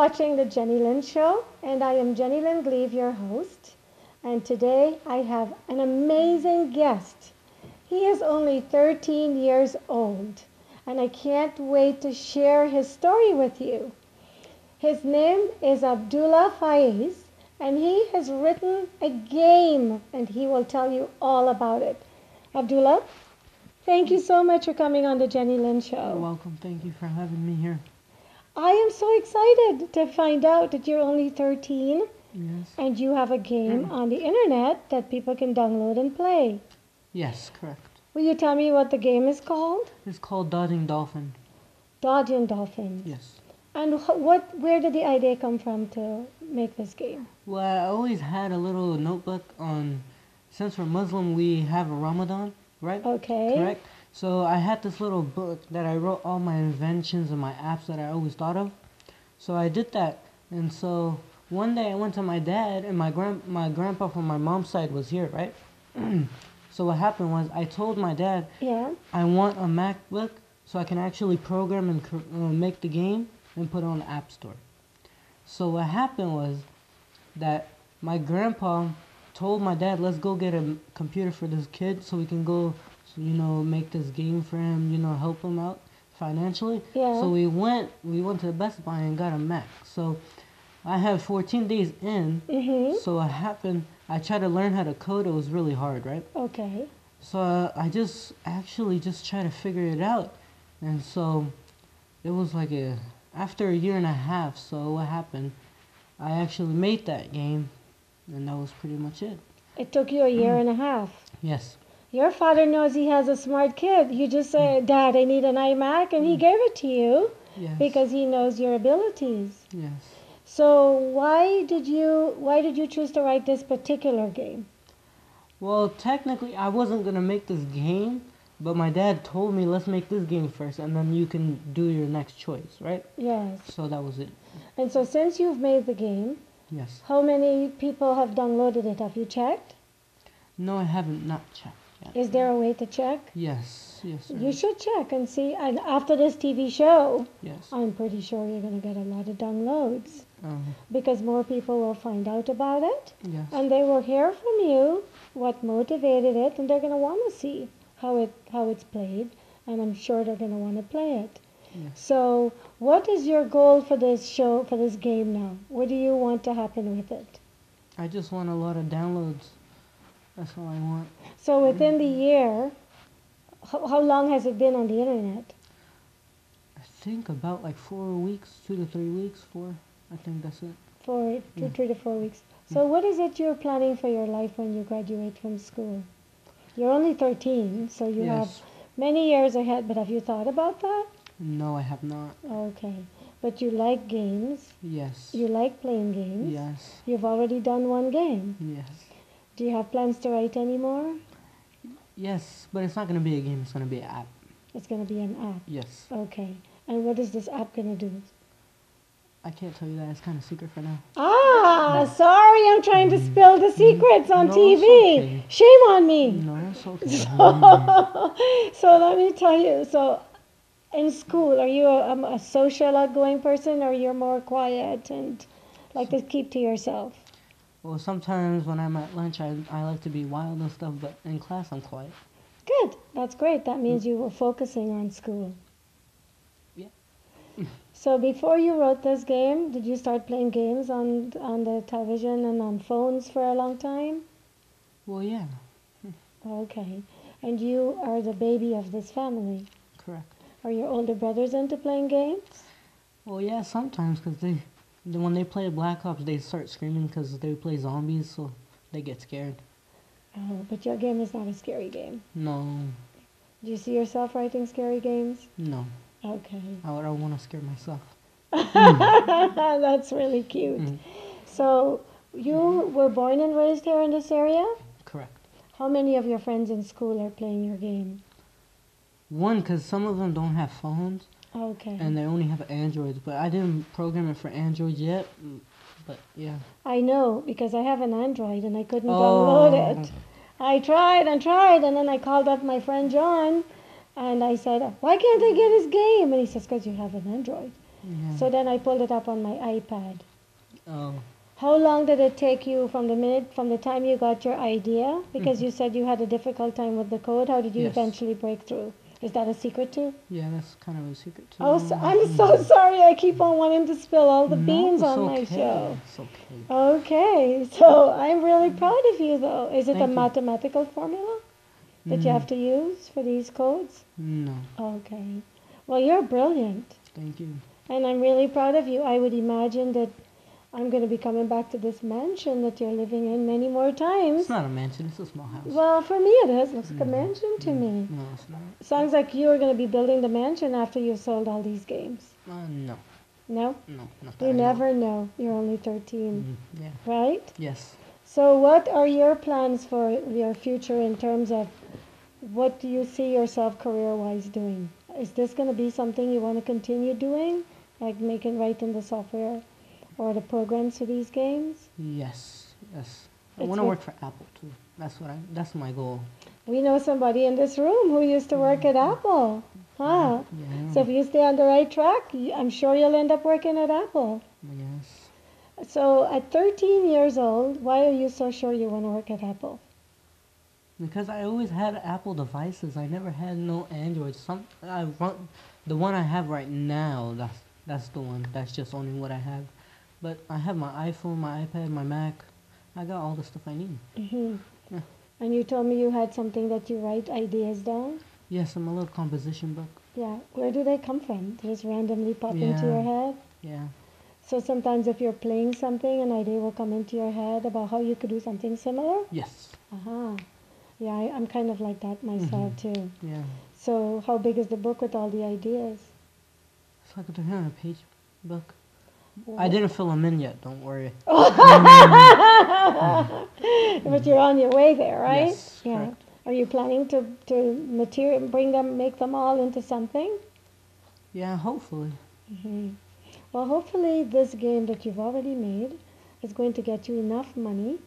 watching the Jennylyn Show, and I am Jennylyn Gleave, your host. And today I have an amazing guest. He is only 13 years old, and I can't wait to share his story with you. His name is Abdullah Faiez, and he has written a game, and he will tell you all about it. Abdullah, thank you so much for coming on the Jennylyn Show. You're welcome. Thank you for having me here. I am so excited to find out that you're only 13 Yes. and you have a game on the internet that people can download and play. Yes, correct. Will you tell me what the game is called? It's called Dodging Dolphin. Dodging Dolphins. Yes. And where did the idea come from to make this game? Well, I always had a little notebook on, since we're Muslim, we have a Ramadan, right? Okay. Correct. So I had this little book that I wrote all my inventions and my apps that I always thought of. So I did that. And so one day I went to my dad, and my grandpa from my mom's side was here, right? So what happened was I told my dad, Yeah. I want a MacBook so I can actually program and make the game and put it on the App Store. So what happened was that my grandpa told my dad, let's go get a computer for this kid so we can go, make this game for him, help him out financially. Yeah. So we went to the Best Buy and got a Mac. So I had 14 days in. Mm-hmm. So what happened, I tried to learn how to code. It was really hard, right? Okay. So I just tried to figure it out. And so it was like after a year and a half, so what happened, I actually made that game, and that was pretty much it. It took you a year and a half. Yes. Your father knows he has a smart kid. You just say, Dad, I need an iMac, and he gave it to you Yes. because he knows your abilities. Yes. So why did you choose to write this particular game? Well, technically, I wasn't gonna make this game, but my dad told me, let's make this game first, and then you can do your next choice, right? Yes. So that was it. And so since you've made the game, Yes. how many people have downloaded it? Have you checked? No, I haven't not checked yet. Is there a way to check? Yes. Yes, sir. You should check and see. And after this TV show, Yes. I'm pretty sure you're going to get a lot of downloads Um, because more people will find out about it, yes. and they will hear from you what motivated it, and they're going to want to see how it's played, and I'm sure they're going to want to play it. Yes. So, what is your goal for this show, for this game now? What do you want to happen with it? I just want a lot of downloads. That's all I want. So, within the year, how long has it been on the internet? I think about like 4 weeks, 2 to 3 weeks, 4. I think that's it. For Yeah. 3 to 4 weeks. So, what is it you're planning for your life when you graduate from school? You're only 13, so you have Yes. many years ahead, but have you thought about that? No, I have not. Okay. But you like games. Yes. You like playing games. Yes. You've already done one game. Yes. Do you have plans to write any more? Yes, but it's not going to be a game. It's going to be an app. It's going to be an app. Yes. Okay. And what is this app going to do? I can't tell you that. It's kind of secret for now. Ah, sorry, I'm trying to spill the secrets on No, TV. it's okay. Shame on me. No, it's okay. So let me tell you. So in school, are you a social, outgoing person, or you're more quiet and like to keep to yourself? Well, sometimes when I'm at lunch, I like to be wild and stuff, but in class, I'm quiet. Good. That's great. That means you were focusing on school. Yeah. So before you wrote this game, did you start playing games on the television and on phones for a long time? Well, yeah. Okay. And you are the baby of this family. Correct. Are your older brothers into playing games? Well, yeah, sometimes, because when they play Black Ops, they start screaming because they play zombies, so they get scared. Oh, but your game is not a scary game. No. Do you see yourself writing scary games? No. Okay. I don't want to scare myself. That's really cute. Mm. So you were born and raised here in this area? Correct. How many of your friends in school are playing your game? One, because some of them don't have phones, Okay. and they only have Androids, but I didn't program it for Android yet, but yeah. I know, because I have an Android and I couldn't Oh. download it. I tried and tried, and then I called up my friend John, and I said, why can't I get his game? And he says, because you have an Android. Yeah. So then I pulled it up on my iPad. Oh. How long did it take you from the time you got your idea? Because you said you had a difficult time with the code. How did you Yes. eventually break through? Is that a secret too? Yeah, that's kind of a secret too. Oh, so, I'm so sorry. I keep on wanting to spill all the beans No, on my it's okay. show. It's okay. Okay, so I'm really proud of you, though. Is it a Thank you. mathematical formula that you have to use for these codes? No, Okay. Well, you're brilliant, thank you. and I'm really proud of you. I would imagine that I'm going to be coming back to this mansion that you're living in many more times. It's not a mansion, it's a small house. Well, for me it is. Looks like a mansion to me. No, it's not. Sounds like you're going to be building the mansion after you've sold all these games. No, No? no, not that You I know. never know. You're only 13, Yeah, right? yes. So what are your plans for your future in terms of what do you see yourself career-wise doing? Is this going to be something you want to continue doing, like writing the software or the programs for these games? Yes, yes. I It's want to what- work for Apple too. That's my goal. We know somebody in this room who used to work at Apple. Huh? Yeah. So if you stay on the right track, I'm sure you'll end up working at Apple. Yes. So at 13 years old, why are you so sure you want to work at Apple? Because I always had Apple devices. I never had no Android. The one I have right now. That's the one. That's just only what I have. But I have my iPhone, my iPad, my Mac. I got all the stuff I need. Hmm. Yeah. And you told me you had something that you write ideas down? Yes, I'm a little composition book. Yeah. Where do they come from? They just randomly pop into Yeah. your head? Yeah. So sometimes if you're playing something, an idea will come into your head about how you could do something similar? Yes. Uh-huh. Yeah, I'm kind of like that myself too. Yeah. So how big is the book with all the ideas? It's like a 300-page book. I didn't fill them in yet. Don't worry. But you're on your way there, right? Yes, Yeah. correct. Are you planning to make them all into something? Yeah, hopefully. Well, hopefully this game that you've already made is going to get you enough money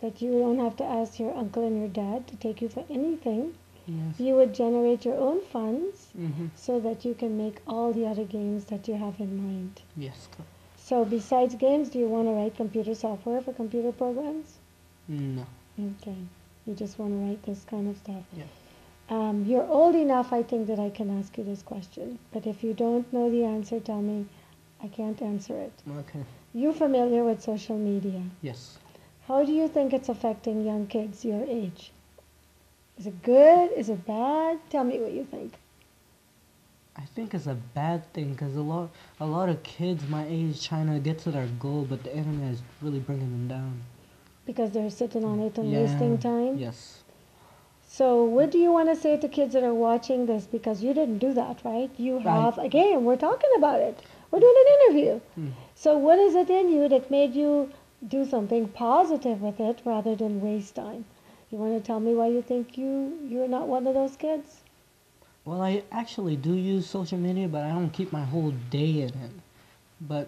that you don't have to ask your uncle and your dad to take you for anything. Yes. You would generate your own funds Mhm. so that you can make all the other games that you have in mind. Yes. Correct. So besides games, do you want to write computer software for computer programs? No. Okay. You just want to write this kind of stuff. Yeah. You're old enough, I think, that I can ask you this question. But if you don't know the answer, tell me. I can't answer it. Okay. You familiar with social media? Yes. How do you think it's affecting young kids your age? Is it good? Is it bad? Tell me what you think. I think it's a bad thing because a lot of kids my age trying to get to their goal, but the internet is really bringing them down. Because they're sitting on it and Yeah. wasting time? Yes. So what do you want to say to kids that are watching this? Because you didn't do that, right? You have a game. We're talking about it. We're doing an interview. So what is it in you that made you do something positive with it rather than waste time? You want to tell me why you think you're not one of those kids? Well, I actually do use social media, but I don't keep my whole day in it. But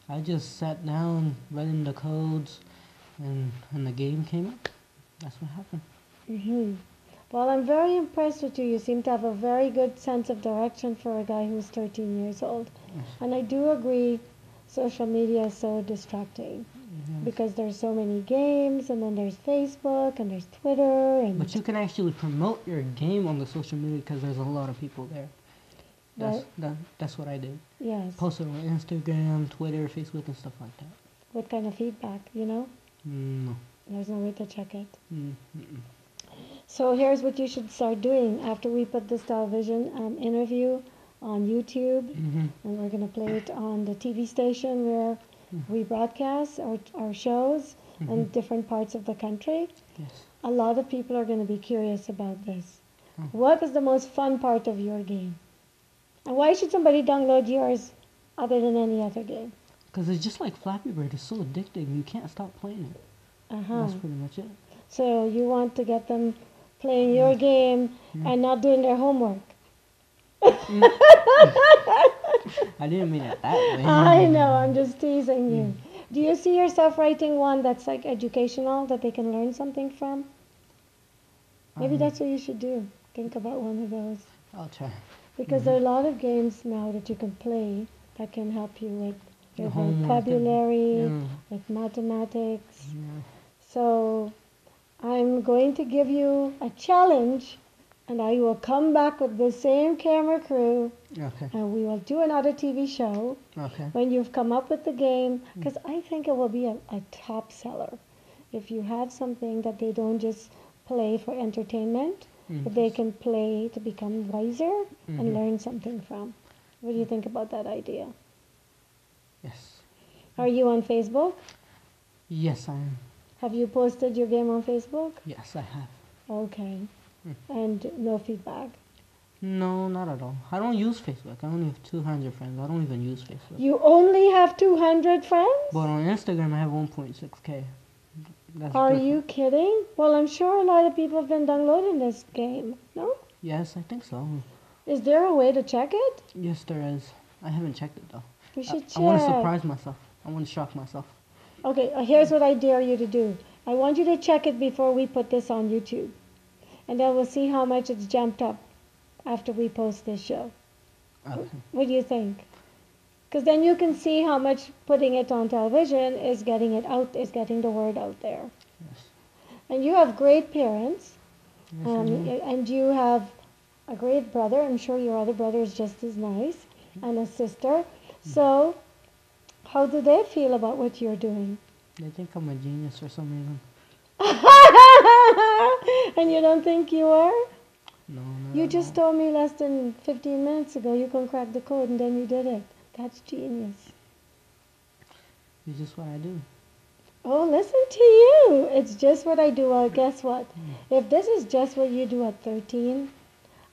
I just sat down, read in the codes, and the game came up. That's what happened. Mm-hmm. Well, I'm very impressed with you. You seem to have a very good sense of direction for a guy who's 13 years old. Yes. And I do agree social media is so distracting Yes. because there's so many games, and then there's Facebook, and there's Twitter, and But you can actually promote your game on the social media because there's a lot of people there. That's what I did. yes. Post it on Instagram, Twitter, Facebook, and stuff like that. What kind of feedback, you know? No. There's no way to check it. Mm-mm. So here's what you should start doing after we put this television interview on YouTube, Mm-hmm. and we're going to play it on the TV station where we broadcast our shows in different parts of the country. Yes. A lot of people are going to be curious about this. Oh. What is the most fun part of your game? And why should somebody download yours other than any other game? Because it's just like Flappy Bird. It's so addicting. You can't stop playing it. Uh-huh. That's pretty much it. So you want to get them playing your game and not doing their homework. I didn't mean it that way. I know, I'm just teasing you. Do you see yourself writing one that's like educational, that they can learn something from? Maybe that's what you should do. Think about one of those. I'll try. Because there are a lot of games now that you can play that can help you with your The homework vocabulary, yeah. with mathematics. Yeah. So I'm going to give you a challenge, and I will come back with the same camera crew, Okay. and we will do another TV show Okay. when you've come up with the game, because I think it will be a top seller. If you have something that they don't just play for entertainment, but they can play to become wiser and learn something from. What do you think about that idea? Yes. Are you on Facebook? Yes, I am. Have you posted your game on Facebook? Yes, I have. Okay. And no feedback? No, not at all. I don't use Facebook. I only have 200 friends. I don't even use Facebook. You only have 200 friends? But on Instagram, I have 1.6K. That's Are different. you kidding? Well, I'm sure a lot of people have been downloading this game, no? Yes, I think so. Is there a way to check it? Yes, there is. I haven't checked it though. You should check. I want to surprise myself. I want to shock myself. Okay, here's what I dare you to do. I want you to check it before we put this on YouTube. And then we'll see how much it's jumped up after we post this show. Okay. What do you think? Because then you can see how much putting it on television is getting it out, is getting the word out there. Yes. And you have great parents, Yes, I do. and you have a great brother. I'm sure your other brother is just as nice, and a sister. So, how do they feel about what you're doing? They think I'm a genius for some reason. And you don't think you are? No, not You at just all. told me less than 15 minutes ago you can crack the code, and then you did it. That's genius. It's just what I do. Oh, listen to you. It's just what I do. Well, guess what? If this is just what you do at 13,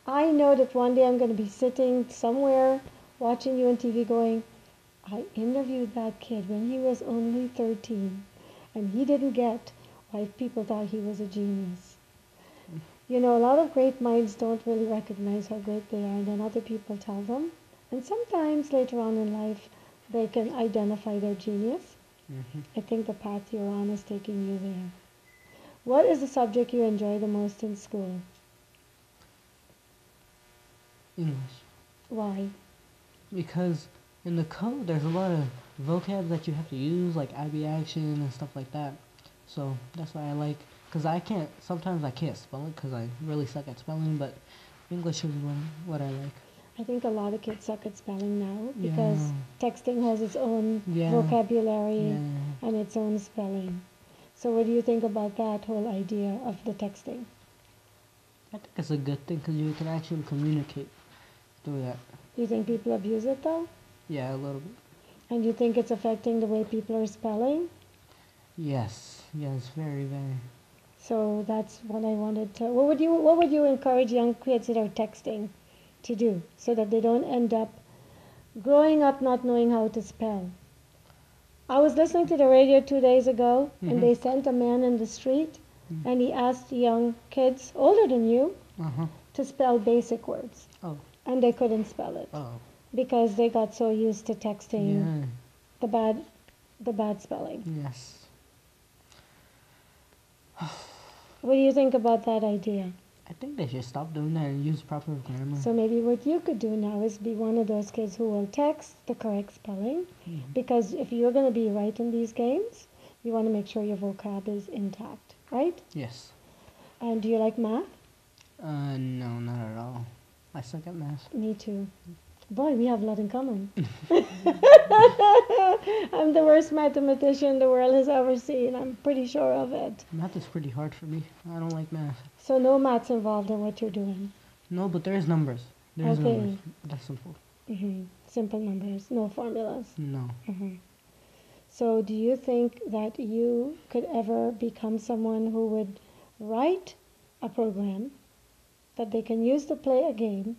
I know that one day I'm going to be sitting somewhere watching you on TV going, I interviewed that kid when he was only 13, and he didn't get why people thought he was a genius. You know, a lot of great minds don't really recognize how great they are, and then other people tell them. And sometimes later on in life, they can identify their genius. I think the path you're on is taking you there. What is the subject you enjoy the most in school? English. Why? Because in the code, there's a lot of vocab that you have to use, like IB action and stuff like that. So that's why I like, because sometimes I can't spell it because I really suck at spelling, but English is what I like. I think a lot of kids suck at spelling now because texting has its own Yeah. vocabulary Yeah. and its own spelling. So what do you think about that whole idea of the texting? I think it's a good thing because you can actually communicate through that. Do you think people abuse it though? Yeah, a little bit. And you think it's affecting the way people are spelling? Yes, very, very. So that's what I wanted to. What would you encourage young kids that are texting to do so that they don't end up growing up not knowing how to spell? I was listening to the radio 2 days ago, and they sent a man in the street, and he asked young kids older than you to spell basic words, Oh. and they couldn't spell it Oh. because they got so used to texting Yeah. the bad spelling. Yes. What do you think about that idea? I think they should stop doing that and use proper grammar. So maybe what you could do now is be one of those kids who will text the correct spelling, because if you're going to be right in these games, you want to make sure your vocab is intact, right? Yes. And do you like math? No, not at all. I suck at math. Me too. Boy, we have a lot in common. I'm the worst mathematician the world has ever seen. I'm pretty sure of it. Math is pretty hard for me. I don't like math. So no maths involved in what you're doing. No, but there's numbers. There's Okay. numbers. That's simple. Simple numbers, no formulas. No. So do you think that you could ever become someone who would write a program that they can use to play a game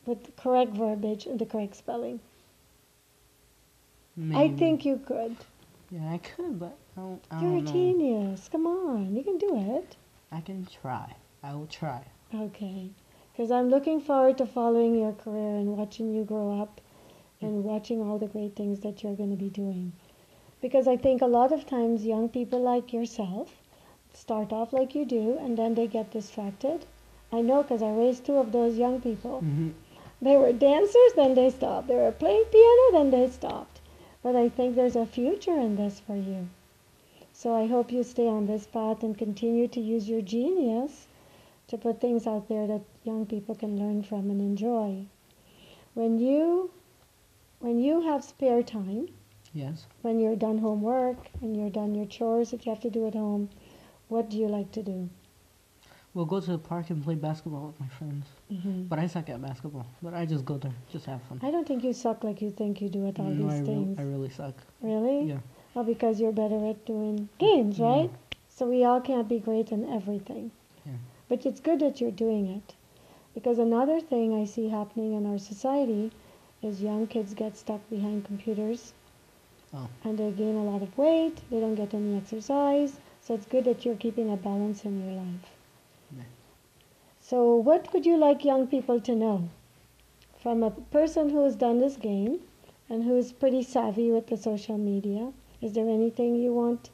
with the correct verbiage and the correct spelling? Maybe. I think you could. Yeah, I could, but I You're don't a know. genius. Come on, you can do it. I can try. I will try. Okay. Because I'm looking forward to following your career and watching you grow up and watching all the great things that you're going to be doing. Because I think a lot of times young people like yourself start off like you do and then they get distracted. I know because I raised two of those young people. They were dancers, then they stopped. They were playing piano, then they stopped. But I think there's a future in this for you. So I hope you stay on this path and continue to use your genius to put things out there that young people can learn from and enjoy. When you have spare time, Yes. when you're done homework and you're done your chores that you have to do at home, what do you like to do? We'll go to the park and play basketball with my friends. But I suck at basketball. But I just go there, just have fun. I don't think you suck like you think you do at all No, these things. I really suck. Really? Yeah. Well, because you're better at doing games, right? So we all can't be great in everything. Yeah. But it's good that you're doing it. Because another thing I see happening in our society is young kids get stuck behind computers. Oh. And they gain a lot of weight, they don't get any exercise. So it's good that you're keeping a balance in your life. Yeah. So what would you like young people to know? From a person who has done this game and who is pretty savvy with the social media, is there anything you want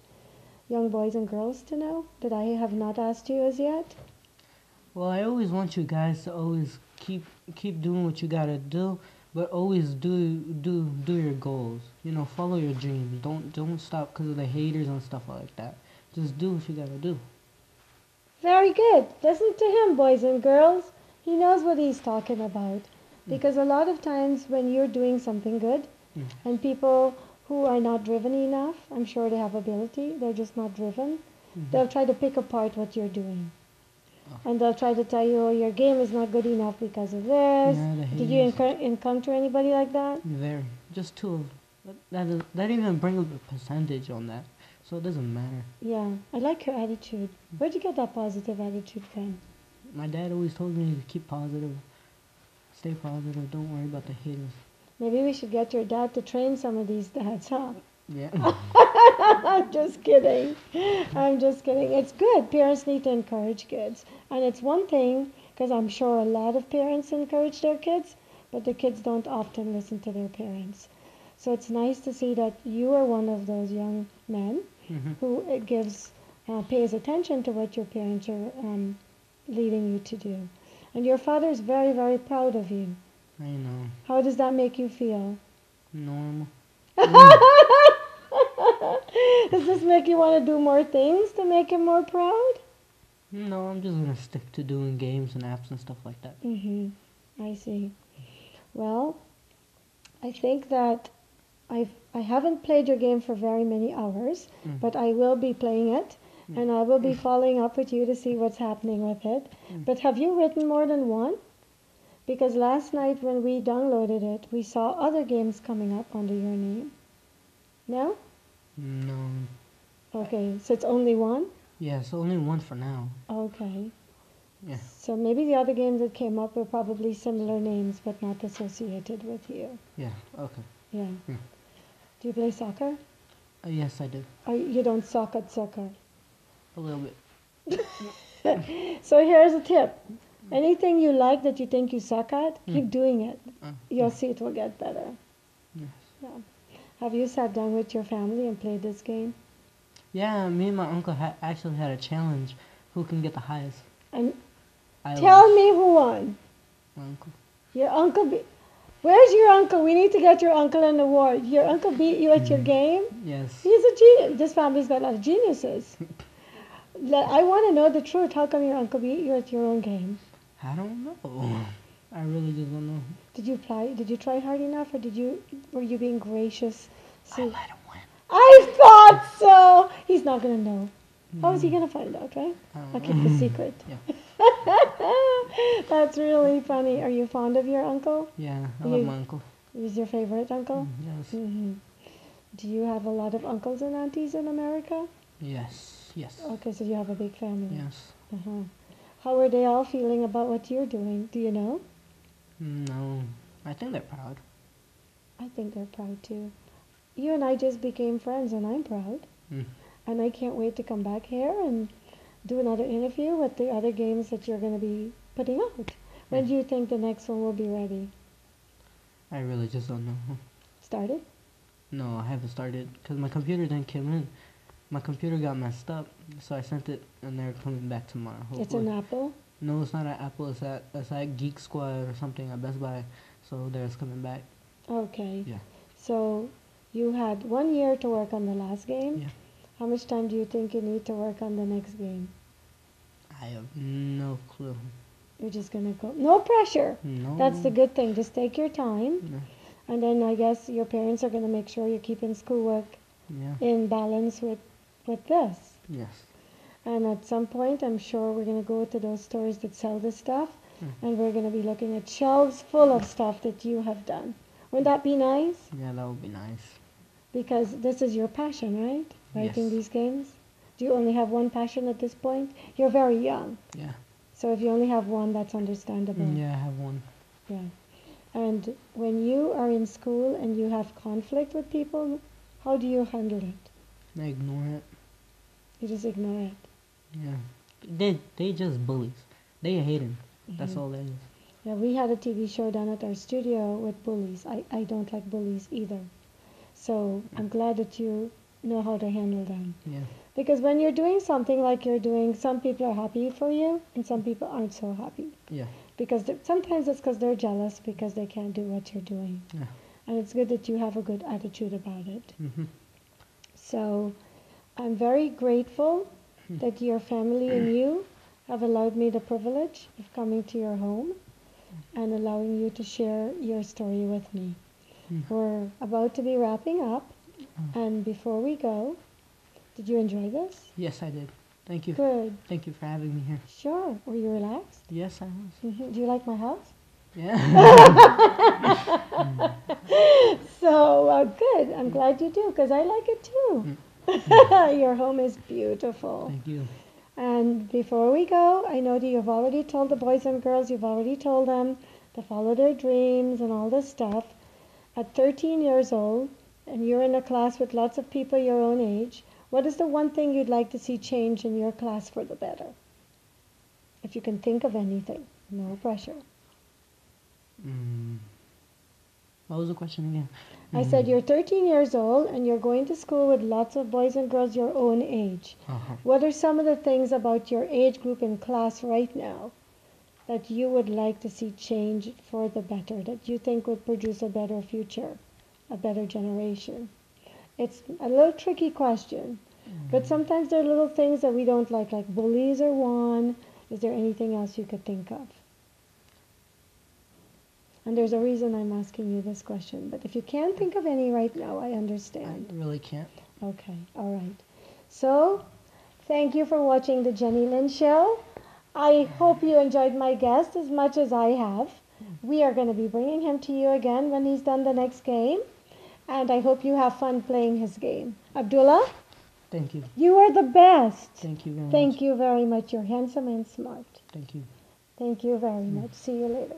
young boys and girls to know that I have not asked you as yet? Well, I always want you guys to always keep doing what you gotta do, but always do your goals. You know, follow your dreams. Don't stop because of the haters and stuff like that. Just do what you gotta do. Very good. Listen to him, boys and girls. He knows what he's talking about. Because a lot of times when you're doing something good and people who are not driven enough, I'm sure they have ability, they're just not driven, they'll try to pick apart what you're doing. And they'll try to tell you, oh, your game is not good enough because of this. Yeah, the Did you haters. encounter anybody like that? Very. Just two. That even bring up a percentage on that, so it doesn't matter. Yeah, I like your attitude. Where'd you get that positive attitude from? My dad always told me to keep positive, stay positive, don't worry about the haters. Maybe we should get your dad to train some of these dads, huh? Yeah. I'm just kidding. I'm just kidding. It's good. Parents need to encourage kids. And it's one thing, because I'm sure a lot of parents encourage their kids, but the kids don't often listen to their parents. So it's nice to see that you are one of those young men who pays attention to what your parents are leading you to do. And your father is very, very proud of you. I know. How does that make you feel? Normal. Does this make you want to do more things to make him more proud? No, I'm just gonna stick to doing games and apps and stuff like that. I see. Well, I think that I haven't played your game for very many hours, but I will be playing it, and I will be following up with you to see what's happening with it. But have you written more than one? Because last night when we downloaded it, we saw other games coming up under your name. No? No. Okay, so it's only one? Yeah, it's only one for now. Okay. Yeah. So maybe the other games that came up were probably similar names, but not associated with you. Yeah. Okay. Yeah. Hmm. Do you play soccer? Yes, I do. Or you don't suck at soccer? A little bit. So here's a tip. Anything you like that you think you suck at, keep doing it. You'll see it will get better. Yes. Yeah. Have you sat down with your family and played this game? Yeah, me and my uncle actually had a challenge. Who can get the highest? And I tell was me who won. my uncle. Your uncle Where's your uncle? We need to get your uncle an award. Your uncle beat you at your game? Yes. He's a genius. This family's got a lot of geniuses. I want to know the truth. How come your uncle beat you at your own game? I don't know. I really just don't know. Did you try hard enough, or were you being gracious? I let him win. I thought so. He's not gonna know. How is he gonna find out, right? I'll keep the secret. Yeah. That's really funny. Are you fond of your uncle? Yeah, I love my uncle. He's your favorite uncle? Yes. Do you have a lot of uncles and aunties in America? Yes. Yes. Okay, so you have a big family. Yes. How are they all feeling about what you're doing? Do you know? No. I think they're proud. I think they're proud too. You and I just became friends, and I'm proud. And I can't wait to come back here and do another interview with the other games that you're going to be putting out. When do you think the next one will be ready? I really just don't know. Started? No, I haven't started because my computer didn't come in. My computer got messed up, so I sent it, and they're coming back tomorrow. Hopefully. It's an Apple? No, it's not at Apple. It's at Geek Squad or something at Best Buy. So there's coming back. Okay. Yeah. So you had 1 year to work on the last game. Yeah. How much time do you think you need to work on the next game? I have no clue. You're just gonna go. No pressure. No. That's the good thing. Just take your time. Yeah. And then I guess your parents are gonna make sure you're keeping schoolwork Yeah. in balance with this. Yes. And at some point, I'm sure we're going to go to those stores that sell this stuff, and we're going to be looking at shelves full of stuff that you have done. Wouldn't that be nice? Yeah, that would be nice. Because this is your passion, right? Writing Yes. these games? Do you only have one passion at this point? You're very young. Yeah. So if you only have one, that's understandable. Yeah, I have one. Yeah. And when you are in school and you have conflict with people, how do you handle it? I ignore it. You just ignore it. Yeah. They just bullies. They hating. That's all that is. Yeah, we had a TV show done at our studio with bullies. I don't like bullies either. So I'm glad that you know how to handle them. Yeah. Because when you're doing something like you're doing, some people are happy for you and some people aren't so happy. Yeah. Because sometimes it's because they're jealous because they can't do what you're doing. Yeah. And it's good that you have a good attitude about it. Mhm. So I'm very grateful that your family and you have allowed me the privilege of coming to your home and allowing you to share your story with me. We're about to be wrapping up, and before we go, did you enjoy this? Yes, I did. Thank you. Good. Thank you for having me here. Sure. Were you relaxed? Yes, I was. Do you like my house? Yeah. So good. I'm glad you do because I like it too. Your home is beautiful. Thank you. And before we go, I know that you've already told the boys and girls, you've already told them to follow their dreams and all this stuff. At 13 years old, and you're in a class with lots of people your own age, what is the one thing you'd like to see change in your class for the better? If you can think of anything, no pressure. What was the question again? I said you're 13 years old and you're going to school with lots of boys and girls your own age. What are some of the things about your age group in class right now that you would like to see change for the better, that you think would produce a better future, a better generation? It's a little tricky question, but sometimes there are little things that we don't like bullies are one. Is there anything else you could think of? And there's a reason I'm asking you this question. But if you can't think of any right now, I understand. I really can't. Okay, all right. So, thank you for watching the Jennylyn Show. I hope you enjoyed my guest as much as I have. We are going to be bringing him to you again when he's done the next game. And I hope you have fun playing his game. Abdullah, Thank you. you are the best. Thank you very much. Thank you very much. You're handsome and smart. Thank you. Thank you very much. See you later.